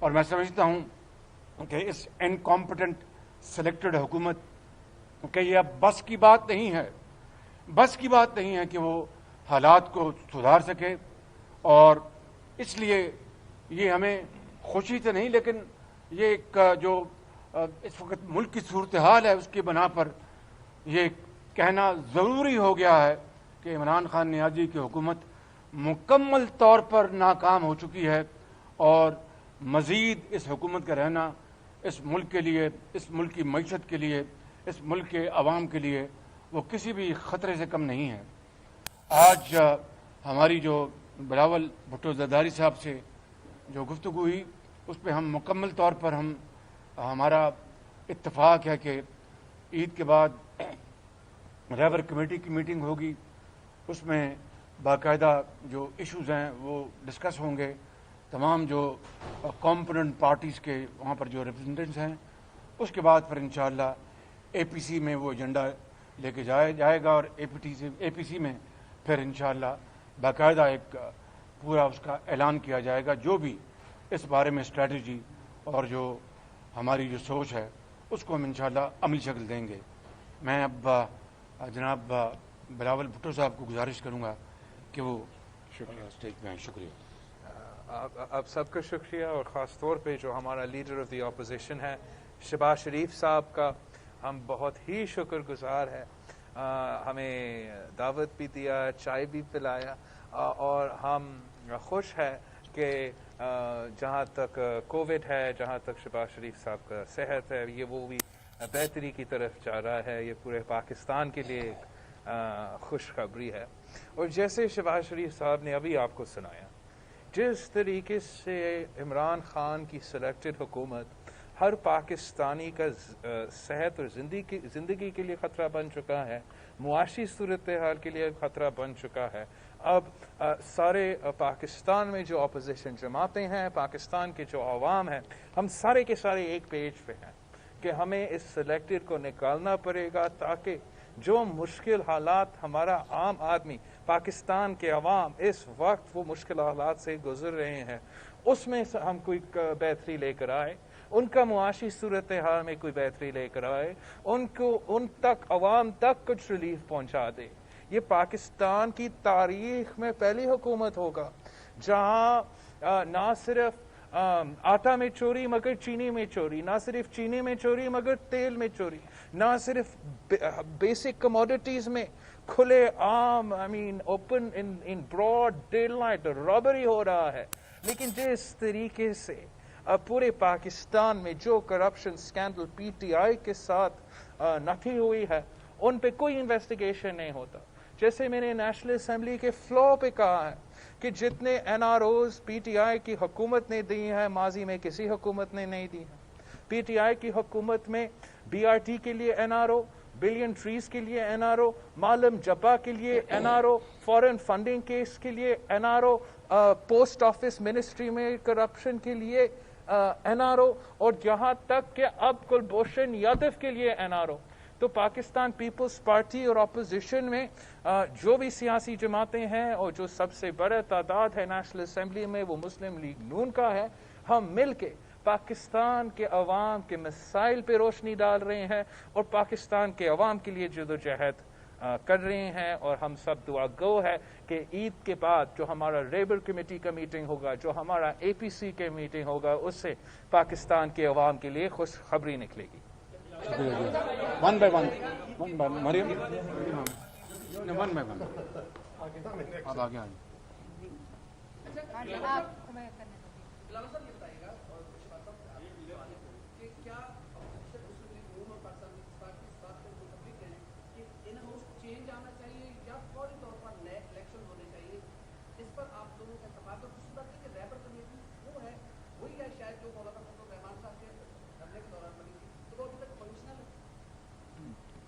اور میں سمجھتا ہوں کہ اس انکمپٹنٹ سلیکٹڈ حکومت کہ یہ اب بس کی بات نہیں ہے کہ وہ حالات کو سدھار سکے، اور اس لیے یہ ہمیں خوشی تو نہیں، لیکن یہ ایک جو اس وقت ملک کی صورتحال ہے اس کی بنا پر یہ کہنا ضروری ہو گیا ہے کہ عمران خان نیازی کی حکومت مکمل طور پر ناکام ہو چکی ہے، اور مزید اس حکومت کا رہنا اس ملک کے لیے، اس ملک کی معیشت کے لیے، اس ملک کے عوام کے لیے وہ کسی بھی خطرے سے کم نہیں ہے۔ آج ہماری جو بلاول بھٹو زرداری صاحب سے جو گفتگو ہوئی اس پہ ہم مکمل طور پر ہمارا اتفاق ہے کہ عید کے بعد رہبر کمیٹی کی میٹنگ ہوگی، اس میں باقاعدہ جو ایشوز ہیں وہ ڈسکس ہوں گے، تمام جو کمپوننٹ پارٹیز کے وہاں پر جو ریپرزنٹیٹس ہیں، اس کے بعد پھر انشاءاللہ اے پی سی میں وہ ایجنڈا لے کے جائے گا، اور اے پی سی میں پھر انشاءاللہ باقاعدہ ایک پورا اس کا اعلان کیا جائے گا، جو بھی اس بارے میں اسٹریٹجی اور جو ہماری جو سوچ ہے اس کو ہم انشاءاللہ عملی شکل دیں گے۔ میں اب جناب بلاول بھٹو صاحب کو گزارش کروں گا کہ وہ اسٹیج پہ آئیں۔ شکریہ۔ آپ سب کا شکریہ، اور خاص طور پہ جو ہمارا لیڈر آف دی اپوزیشن ہے شہباز شریف صاحب کا ہم بہت ہی شکر گزار ہیں۔ ہمیں دعوت بھی دیا، چائے بھی پلایا، اور ہم خوش ہیں کہ جہاں تک کووڈ ہے، جہاں تک شہباز شریف صاحب کا صحت ہے، یہ وہ بھی بہتری کی طرف جا رہا ہے۔ یہ پورے پاکستان کے لیے ایک خوشخبری ہے۔ اور جیسے شہباز شریف صاحب نے ابھی آپ کو سنایا، جس طریقے سے عمران خان کی سلیکٹڈ حکومت ہر پاکستانی کا صحت اور زندگی کے لیے خطرہ بن چکا ہے، معاشی صورتحال کے لیے خطرہ بن چکا ہے، اب سارے پاکستان میں جو اپوزیشن جماعتیں ہیں، پاکستان کے جو عوام ہیں، ہم سارے کے سارے ایک پیج پہ ہیں کہ ہمیں اس سلیکٹڈ کو نکالنا پڑے گا، تاکہ جو مشکل حالات ہمارا عام آدمی، پاکستان کے عوام اس وقت وہ مشکل حالات سے گزر رہے ہیں، اس میں ہم کوئی بہتری لے کر آئے، ان کا معاشی صورتحال میں کوئی بہتری لے کر آئے، ان تک عوام تک کچھ ریلیف پہنچا دے۔ یہ پاکستان کی تاریخ میں پہلی حکومت ہوگا جہاں نہ صرف آٹا میں چوری مگر چینی میں چوری، نہ صرف چینی میں چوری مگر تیل میں چوری، نہ صرف بیسک کموڈیٹیز میں کھلے عام open in broad daylight robbery ہو رہا ہے، لیکن جس طریقے سے پورے پاکستان میں جو corruption scandal P T I کے ساتھ نٹھی ہوئی ہے، ان پہ کوئی انویسٹیگیشن نہیں ہوتا۔ جیسے میں نے نیشنل اسمبلی کے فلور پہ کہا ہے کہ جتنے NROs PTI کی حکومت نے دی ہیں، ماضی میں کسی حکومت نے نہیں دی ہیں۔ پی ٹی آئی کی حکومت میں بی آر ٹی کے لیے NRO, billion trees کے لیے این آر او، معلم جبا کے لیے NRO, foreign funding case کے لیے NRO, post office ministry میں کرپشن کے لیے این آر او، اور جہاں تک کہ اب کلبھوشن یادو کے لیے این آر او۔ تو پاکستان پیپلز پارٹی اور اپوزیشن میں جو بھی سیاسی جماعتیں ہیں، اور جو سب سے بڑا تعداد ہے نیشنل اسمبلی میں وہ مسلم لیگ نون کا ہے، ہم مل کے پاکستان کے عوام کے مسائل پہ روشنی ڈال رہے ہیں، اور پاکستان کے عوام کے لیے جدوجہد کر رہے ہیں، اور ہم سب دعا گو ہے کہ عید کے بعد جو ہمارا لیبر کمیٹی کا میٹنگ ہوگا، جو ہمارا اے پی سی کے میٹنگ ہوگا، اس سے پاکستان کے عوام کے لیے خوشخبری نکلے گی۔ شکریہ جی۔ One by one Maryam, one by one آپ آگے آئیں۔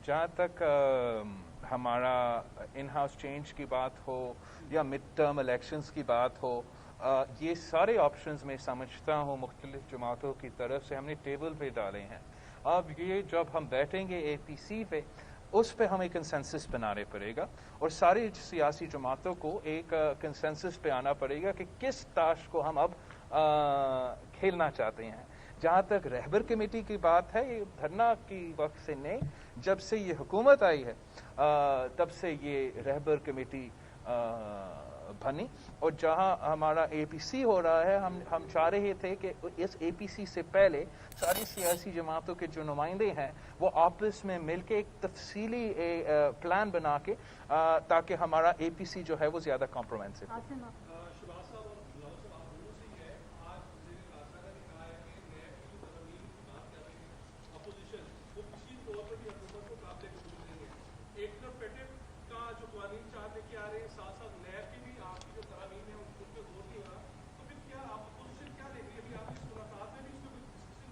جہاں تک ہمارا ان ہاؤس چینج کی بات ہو یا مڈ ٹرم الیکشنز کی بات ہو، یہ سارے آپشنز میں سمجھتا ہوں مختلف جماعتوں کی طرف سے ہم نے ٹیبل پہ ڈالے ہیں۔ اب یہ جب ہم بیٹھیں گے اے پی سی پہ، اس پہ ہمیں کنسنسس بنانے پڑے گا، اور ساری سیاسی جماعتوں کو ایک کنسنسس پہ آنا پڑے گا کہ کس تاش کو ہم اب کھیلنا چاہتے ہیں. جہاں تک رہبر کمیٹی کی بات ہے، یہ دھرنا کی وقت سے نہیں، جب سے یہ حکومت آئی ہے تب سے یہ رہبر کمیٹی بنی. اور جہاں ہمارا اے پی سی ہو رہا ہے، ہم چاہ رہے تھے کہ اس اے پی سی سے پہلے ساری سیاسی جماعتوں کے جو نمائندے ہیں وہ آپس میں مل کے ایک تفصیلی پلان بنا کے تاکہ ہمارا اے پی سی جو ہے وہ زیادہ کمپرومینسو ہو.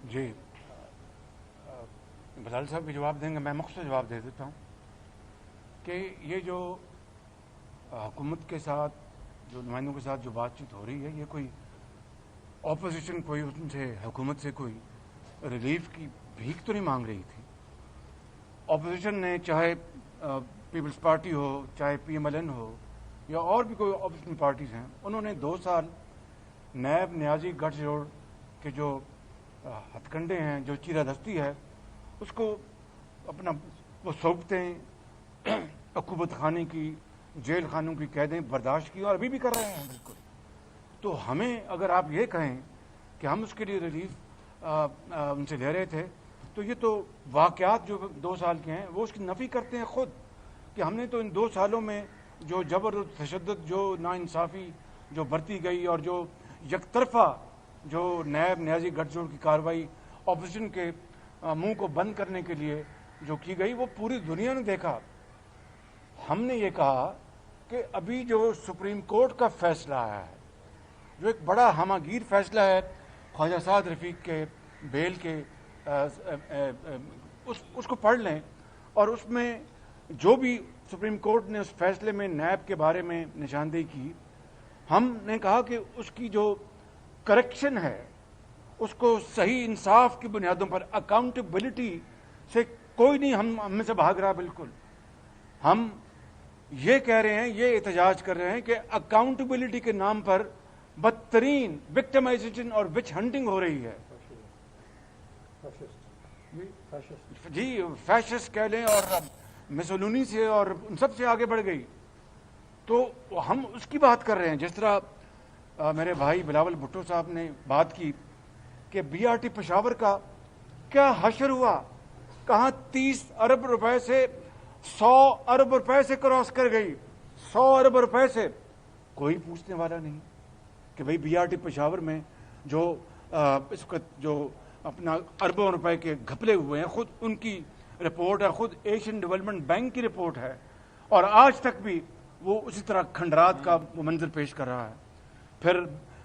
جی بلال صاحب بھی جواب دیں گے، میں مختصر جواب دے دیتا ہوں کہ یہ جو حکومت کے ساتھ جو نمائندوں کے ساتھ جو بات چیت ہو رہی ہے، یہ کوئی اپوزیشن کوئی ان سے حکومت سے کوئی ریلیف کی بھیک تو نہیں مانگ رہی تھی. اپوزیشن نے چاہے پیپلز پارٹی ہو، چاہے پی ایم ایل این ہو یا اور بھی کوئی اپوزیشن پارٹیز ہیں، انہوں نے 2 سال نیب نیازی گٹھ جوڑ کے جو ہتھ کنڈے ہیں، جو چیرہ دستی ہے، اس کو اپنا وہ صوبتیں، عقوبت خانے کی، جیل خانوں کی قیدیں برداشت کی اور ابھی بھی کر رہے ہیں. بالکل. تو ہمیں اگر آپ یہ کہیں کہ ہم اس کے لیے ریلیف ان سے لے رہے تھے، تو یہ تو واقعات جو 2 سال کے ہیں وہ اس کی نفی کرتے ہیں خود، کہ ہم نے تو ان 2 سالوں میں جو جبر و تشدد، جو ناانصافی جو برتی گئی اور جو یک طرفہ جو نیب نیازی گٹھ جوڑ کی کارروائی اپوزیشن کے منہ کو بند کرنے کے لیے جو کی گئی، وہ پوری دنیا نے دیکھا. ہم نے یہ کہا کہ ابھی جو سپریم کورٹ کا فیصلہ آیا ہے، جو ایک بڑا ہماگیر فیصلہ ہے خواجہ سعد رفیق کے بیل کے، اس کو پڑھ لیں، اور اس میں جو بھی سپریم کورٹ نے اس فیصلے میں نیب کے بارے میں نشاندہی کی، ہم نے کہا کہ اس کی جو کریکشن ہے اس کو صحیح انصاف کی بنیادوں پر، اکاؤنٹیبلٹی سے کوئی نہیں ہم میں سے بھاگ رہا. بالکل. ہم یہ کہہ رہے ہیں، یہ احتجاج کر رہے ہیں کہ اکاؤنٹیبلٹی کے نام پر بدترین وکٹمائزیشن اور وچ ہنٹنگ ہو رہی ہے. جی فیشسٹ کہہ لیں اور مسولونی سے اور ان سب سے آگے بڑھ گئی. تو ہم اس کی بات کر رہے ہیں. جس طرح میرے بھائی بلاول بھٹو صاحب نے بات کی کہ بی آر ٹی پشاور کا کیا حشر ہوا، کہاں 30 ارب روپے سے 100 ارب روپے سے کراس کر گئی. 100 ارب روپے سے کوئی پوچھنے والا نہیں کہ بھئی بی آر ٹی پشاور میں جو اس وقت جو اپنا اربوں روپے کے گھپلے ہوئے ہیں، خود ان کی رپورٹ ہے، خود ایشین ڈیولپمنٹ بینک کی رپورٹ ہے، اور آج تک بھی وہ اسی طرح کھنڈرات کا وہ منظر پیش کر رہا ہے. پھر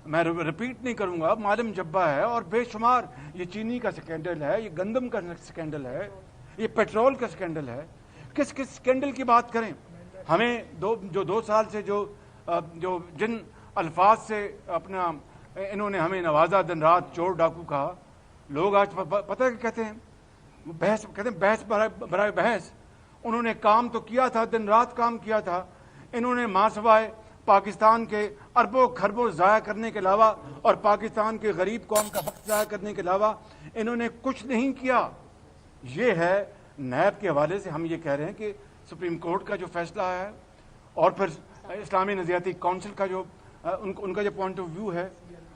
میں رپیٹ نہیں کروں گا، معلم جبہ ہے اور بے شمار، یہ چینی کا سکینڈل ہے، یہ گندم کا سکینڈل ہے، یہ پیٹرول کا سکینڈل ہے. کس سکینڈل کی بات کریں؟ ہمیں جو 2 سال سے جو جن الفاظ سے اپنا انہوں نے ہمیں نوازا، دن رات چور ڈاکو کہا، لوگ آج پتہ ہے کہ کہتے ہیں بحث برائے بحث. انہوں نے کام تو کیا تھا، دن رات کام کیا تھا. انہوں نے ماں سوائے پاکستان کے اربوں خربوں ضائع کرنے کے علاوہ اور پاکستان کے غریب قوم کا وقت ضائع کرنے کے علاوہ انہوں نے کچھ نہیں کیا. یہ ہے نیب کے حوالے سے ہم یہ کہہ رہے ہیں کہ سپریم کورٹ کا جو فیصلہ ہے، اور پھر اسلامی نظریاتی کونسل کا جو ان کا جو پوائنٹ آف ویو ہے،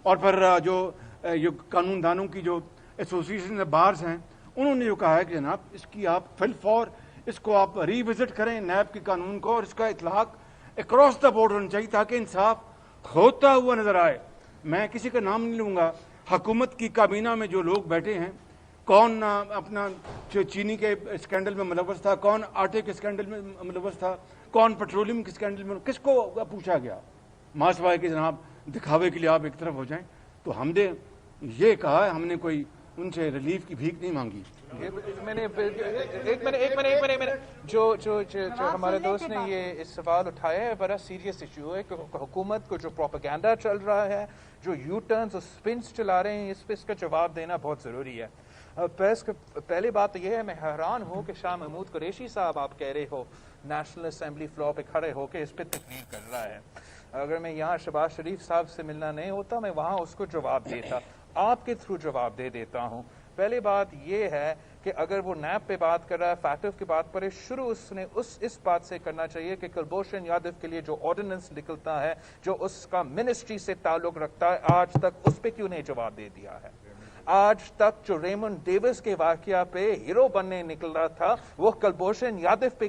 اور پھر جو قانون دانوں کی جو ایسوسیشن بارز ہیں، انہوں نے جو کہا ہے کہ جناب اس کی آپ فل فور اس کو آپ ری وزٹ کریں نیب کے قانون کو، اور اس کا اطلاق اکراس دا بورڈ ہونا چاہیے تاکہ انصاف ہوتا ہوا نظر آئے. میں کسی کا نام نہیں لوں گا. حکومت کی کابینہ میں جو لوگ بیٹھے ہیں، کون اپنا چینی کے اسکینڈل میں ملوث تھا، کون آٹے کے اسکینڈل میں ملوث تھا، کون پیٹرولیم کے اسکینڈل میں، کس کو پوچھا گیا؟ ماں سوائے کہ جناب دکھاوے کے لیے آپ ایک طرف ہو جائیں. تو ہم نے یہ کہا ہے، ہم نے کوئی ان سے ریلیف کی بھیک نہیں مانگی. میں نے ایک منٹ جو ہمارے دوست نے یہ سوال اٹھایا ہے، بڑا سیریس ایشو ہے کہ حکومت کو جو پروپیگنڈا چل رہا ہے، جو یو ٹرنز اور سپنس چلا رہے ہیں، اس پہ اس کا جواب دینا بہت ضروری ہے. پہلی بات یہ ہے، میں حیران ہوں کہ شاہ محمود قریشی صاحب آپ کہہ رہے ہو نیشنل اسمبلی فلور پہ کھڑے ہو کے اس پہ تقریر کر رہا ہے. اگر میں یہاں شہباز شریف صاحب سے ملنا نہیں ہوتا، میں وہاں اس کو جواب دیتا. آپ کے تھرو جواب دے دیتا ہوں. پہلی بات یہ ہے کہ اگر وہ نیب پہ بات کر رہا ہے, فیٹف کی بات پر شروع اس نے اس بات سے کرنا چاہیے کہ کلبھوشن یادو کے لیے جو آرڈیننس نکلتا ہے, جو اس کا منسٹری سے تعلق رکھتا ہے, آج تک اس پہ کیوں نہیں جواب دے دیا ہے؟ آج تک جو ریمنڈ ڈیوس کے واقعہ پہ ہیرو بننے نکل رہا تھا, وہ کلبھوشن یادو پہ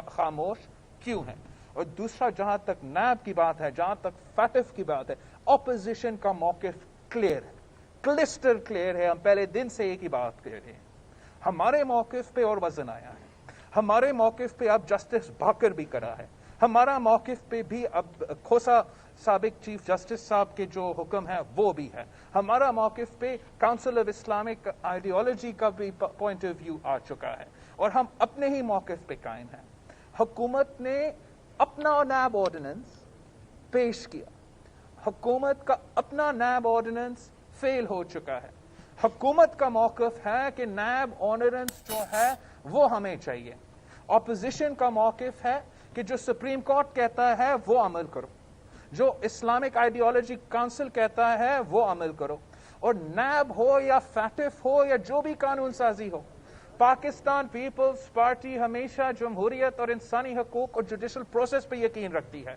خاموش کیوں ہے؟ اور دوسرا, جہاں تک نیب کی بات ہے, جہاں تک فیٹف کی بات ہے, اپوزیشن کا موقف کلیئر ہے, کلسٹر کلیئر ہے. ہم پہلے دن سے ایک ہی بات کر رہے ہیں. ہمارے موقف پہ اور وزن آیا ہے. ہمارے موقف پہ اب جسٹس بھاکر بھی کرا ہے. ہمارا موقف پہ بھی اب کھوسا سابق چیف جسٹس صاحب کے جو حکم ہے وہ بھی ہے. ہمارا موقف پہ کاؤنسل آف اسلامک آئیڈیالوجی کا بھی پوائنٹ آف ویو آ چکا ہے, اور ہم اپنے ہی موقف پہ قائم ہیں. حکومت نے اپنا نیب آرڈیننس پیش کیا. حکومت کا اپنا نیب آرڈیننس فیل ہو چکا ہے. حکومت کا موقف ہے کہ نیب آرڈیننس جو ہے وہ ہمیں چاہیے. اپوزیشن کا موقف ہے کہ جو سپریم کورٹ کہتا ہے وہ عمل کرو, جو اسلامک آئیڈیالوجی کاؤنسل کہتا ہے وہ عمل کرو. اور نیب ہو یا فیٹف ہو یا جو بھی قانون سازی ہو, پاکستان پیپلز پارٹی ہمیشہ جمہوریت اور انسانی حقوق اور جوڈیشل پروسیس پہ یقین رکھتی ہے.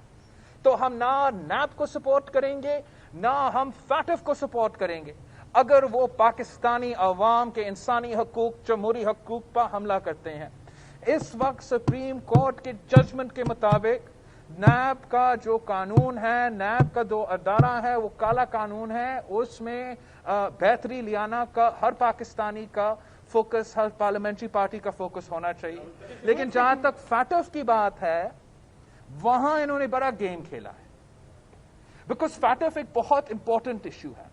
تو ہم نہ نیب کو سپورٹ کریں گے نہ ہم فیٹف کو سپورٹ کریں گے اگر وہ پاکستانی عوام کے انسانی حقوق, جمہوری حقوق پر حملہ کرتے ہیں. اس وقت سپریم کورٹ کے ججمنٹ کے مطابق نیب کا جو قانون ہے, نیب کا جو ادارہ ہے وہ کالا قانون ہے. اس میں بہتری لیانا کا ہر پاکستانی کا فوکس, ہر پارلیمنٹری پارٹی کا فوکس ہونا چاہیے. لیکن جہاں تک فیٹف کی بات ہے, وہاں انہوں نے بڑا گیم کھیلا ہے. بیکاز فیٹف ایک بہت امپورٹنٹ ایشو ہے.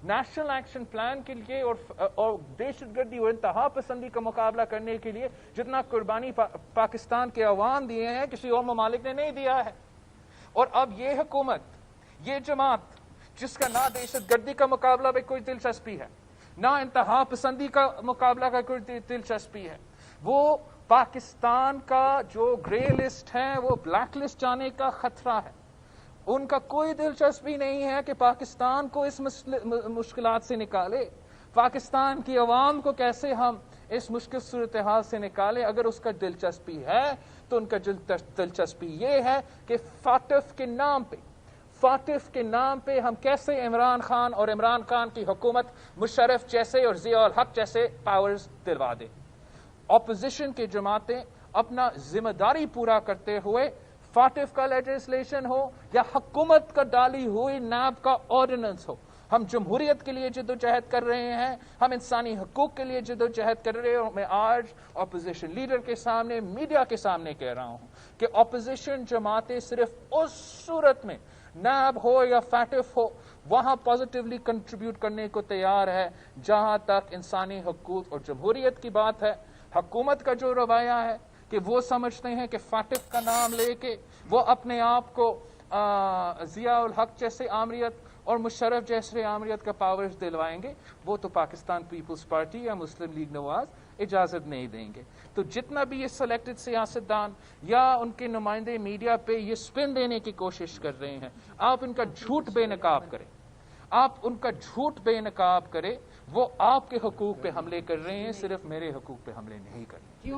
نیشنل ایکشن پلان کے لیے اور دہشت گردی اور انتہا پسندی کا مقابلہ کرنے کے لیے جتنا قربانی پاکستان کے عوام دیے ہیں, کسی اور ممالک نے نہیں دیا ہے. اور اب یہ حکومت, یہ جماعت, جس کا نہ دہشت گردی کا مقابلہ میں کوئی دلچسپی ہے, نہ انتہا پسندی کا مقابلہ کا کوئی دلچسپی ہے, وہ پاکستان کا جو گرے لسٹ ہے وہ بلیک لسٹ جانے کا خطرہ ہے. ان کا کوئی دلچسپی نہیں ہے کہ پاکستان کو اس مشکلات سے نکالے, پاکستان کی عوام کو کیسے ہم اس مشکل صورتحال سے نکالے. اگر اس کا دلچسپی ہے تو ان کا دلچسپی یہ ہے کہ فیٹف کے نام پہ ہم کیسے عمران خان اور عمران خان کی حکومت مشرف جیسے اور ضیاء الحق جیسے پاورز دلوا دے. اپوزیشن کی جماعتیں اپنا ذمہ داری پورا کرتے ہوئے, فیٹف کا لیجسلیشن ہو یا حکومت کا ڈالی ہوئی نیب کا آرڈیننس ہو, ہم جمہوریت کے لیے جدوجہد کر رہے ہیں, ہم انسانی حقوق کے لیے جدوجہد کر رہے ہیں. اور میں آج اپوزیشن لیڈر کے سامنے, میڈیا کے سامنے کہہ رہا ہوں کہ اپوزیشن جماعتیں صرف اس صورت میں نیب ہو یا فیٹف ہو وہاں پازیٹیولی کنٹریبیوٹ کرنے کو تیار ہے جہاں تک انسانی حقوق اور جمہوریت کی بات ہے. حکومت کا جو رویہ ہے کہ وہ سمجھتے ہیں کہ فیٹف کا نام لے کے وہ اپنے آپ کو ضیاء الحق جیسے آمریت اور مشرف جیسے آمریت کا پاورز دلوائیں گے, وہ تو پاکستان پیپلز پارٹی یا مسلم لیگ نواز اجازت نہیں دیں گے. تو جتنا بھی یہ سلیکٹڈ سیاستدان یا ان کے نمائندے میڈیا پہ یہ سپن دینے کی کوشش کر رہے ہیں, آپ ان کا جھوٹ بے نقاب کریں, آپ ان کا جھوٹ بے نقاب کریں. وہ آپ کے حقوق پہ حملے کر رہے ہیں, صرف میرے حقوق پہ حملے نہیں کر رہے.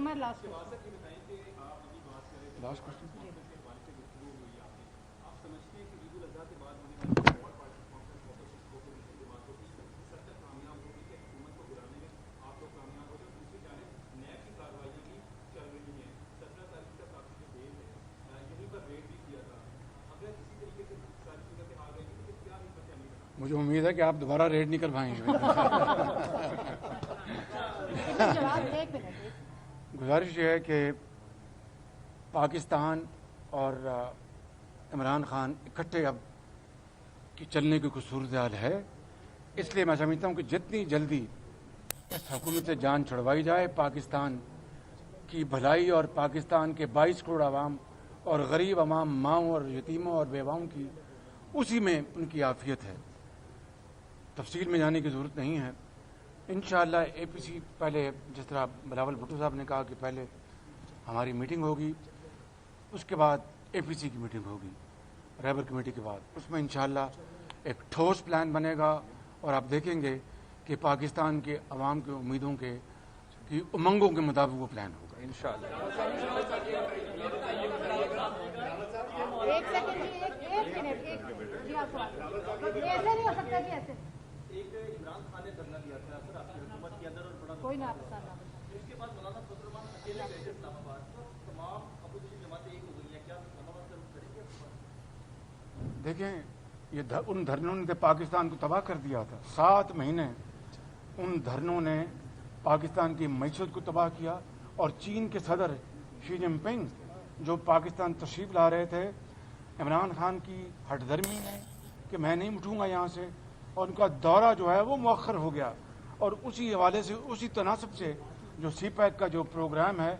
مجھے امید ہے کہ آپ دوبارہ ریڈ نہیں کر پائیں گے. گزارش یہ ہے کہ پاکستان اور عمران خان اکٹھے اب کی چلنے کی کوئی صورتحال ہے, اس لیے میں سمجھتا ہوں کہ جتنی جلدی اس حکومت سے جان چھڑوائی جائے, پاکستان کی بھلائی اور پاکستان کے 22 کروڑ عوام اور غریب عوام, ماؤں اور یتیموں اور بیواؤں کی, اسی میں ان کی عافیت ہے. تفصیل میں جانے کی ضرورت نہیں ہے. انشاءاللہ اے پی سی پہلے, جس طرح بلاول بھٹو صاحب نے کہا کہ پہلے ہماری میٹنگ ہوگی, اس کے بعد اے پی سی کی میٹنگ ہوگی رہبر کمیٹی کے بعد, اس میں انشاءاللہ ایک ٹھوس پلان بنے گا اور آپ دیکھیں گے کہ پاکستان کے عوام کی امیدوں کی امنگوں کے مطابق وہ پلان ہوگا انشاءاللہ. ایک سیکنڈ ایک منٹ جی آپ ایسے نہیں ہو سکتا کہ ایسے ایک عمران خان نے دھرنا دیا تھا سر آپ کی حکومت کے اندر اور بڑا کوئی نہ آپ اس کے بعد مولانا فضل الرحمان اکیلے گئے تھے اسلام آباد تو تمام اپوزیشن جماعتیں ایک ہو گئی ہیں, کیا اسلام آباد کا رخ کریں گے؟ دیکھیں یہ ان دھرنوں نے پاکستان کو تباہ کر دیا تھا. 7 مہینے ان دھرنوں نے پاکستان کی معیشت کو تباہ کیا, اور چین کے صدر شی جن پنگ جو پاکستان تشریف لا رہے تھے, عمران خان کی ہٹ درمی ہے کہ میں نہیں اٹھوں گا یہاں سے, اور ان کا دورہ جو ہے وہ مؤخر ہو گیا. اور اسی حوالے سے اسی تناسب سے جو سی پیک کا جو پروگرام ہے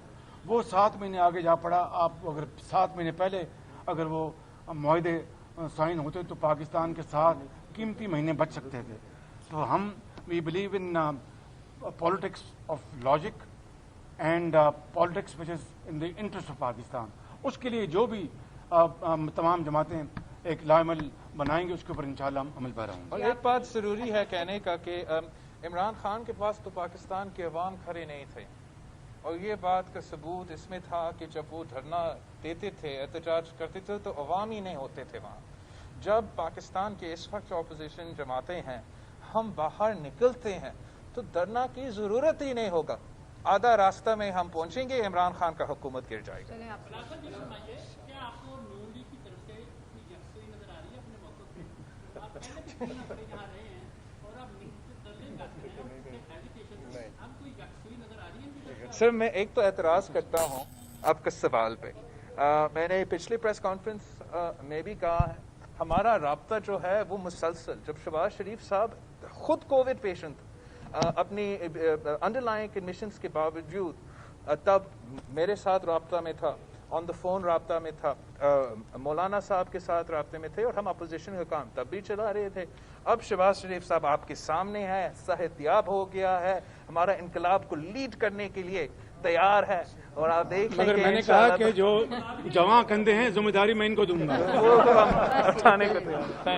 وہ 7 مہینے آگے جا پڑا. آپ اگر 7 مہینے پہلے اگر وہ معاہدے سائن ہوتے تو پاکستان کے ساتھ قیمتی مہینے بچ سکتے تھے. تو ہم we believe in politics of logic and politics which is in the interest of Pakistan. اس کے لیے جو بھی تمام جماعتیں ایک لائمل بنائیں گے اس کے اوپر انشاءاللہ ہم عمل پیرا ہوں گے. اور ایک بات ضروری ہے کہنے کا کہ عمران خان کے پاس تو پاکستان کے عوام کھڑے نہیں تھے, اور یہ بات کا ثبوت اس میں تھا کہ جب وہ دھرنا دیتے تھے, احتجاج کرتے تھے, تو عوام ہی نہیں ہوتے تھے وہاں. جب پاکستان کے اس وقت اپوزیشن جماعتیں ہیں, ہم باہر نکلتے ہیں تو دھرنا کی ضرورت ہی نہیں ہوگا. آدھا راستہ میں ہم پہنچیں گے, عمران خان کا حکومت گر جائے گا. کیا آپ کو نون لیگ کی طرف سے یکسوئی نظر آ رہی ہے اپنے موقع پہ؟ آپ پہلے بھی یہاں رہے ہیں اور آپ اب کوئی یکسوئی نظر آ رہی ہے؟ سر میں ایک تو اعتراض کرتا ہوں آپ کے سوال پہ. میں نے پچھلی پریس کانفرنس میں بھی کہا ہے, ہمارا رابطہ جو ہے وہ مسلسل, جب شہباز شریف صاحب خود کووڈ پیشنٹ اپنی انڈر لائن کنڈیشنز کے باوجود تب میرے ساتھ رابطہ میں تھا, آن دا فون رابطہ میں تھا, مولانا صاحب کے ساتھ رابطے میں تھے, اور ہم اپوزیشن کا کام تب بھی چلا رہے تھے. اب شہباز شریف صاحب آپ کے سامنے ہے, صحتیاب ہو گیا ہے, ہمارا انقلاب کو لیڈ کرنے کے لیے تیار ہے, اور آپ دیکھ لیں مگر میں نے کہا کہ جو جواں کندھے ہیں ذمہ داری میں ان کو دوں گا. وہ ہم اٹھانے کو تیار ہیں.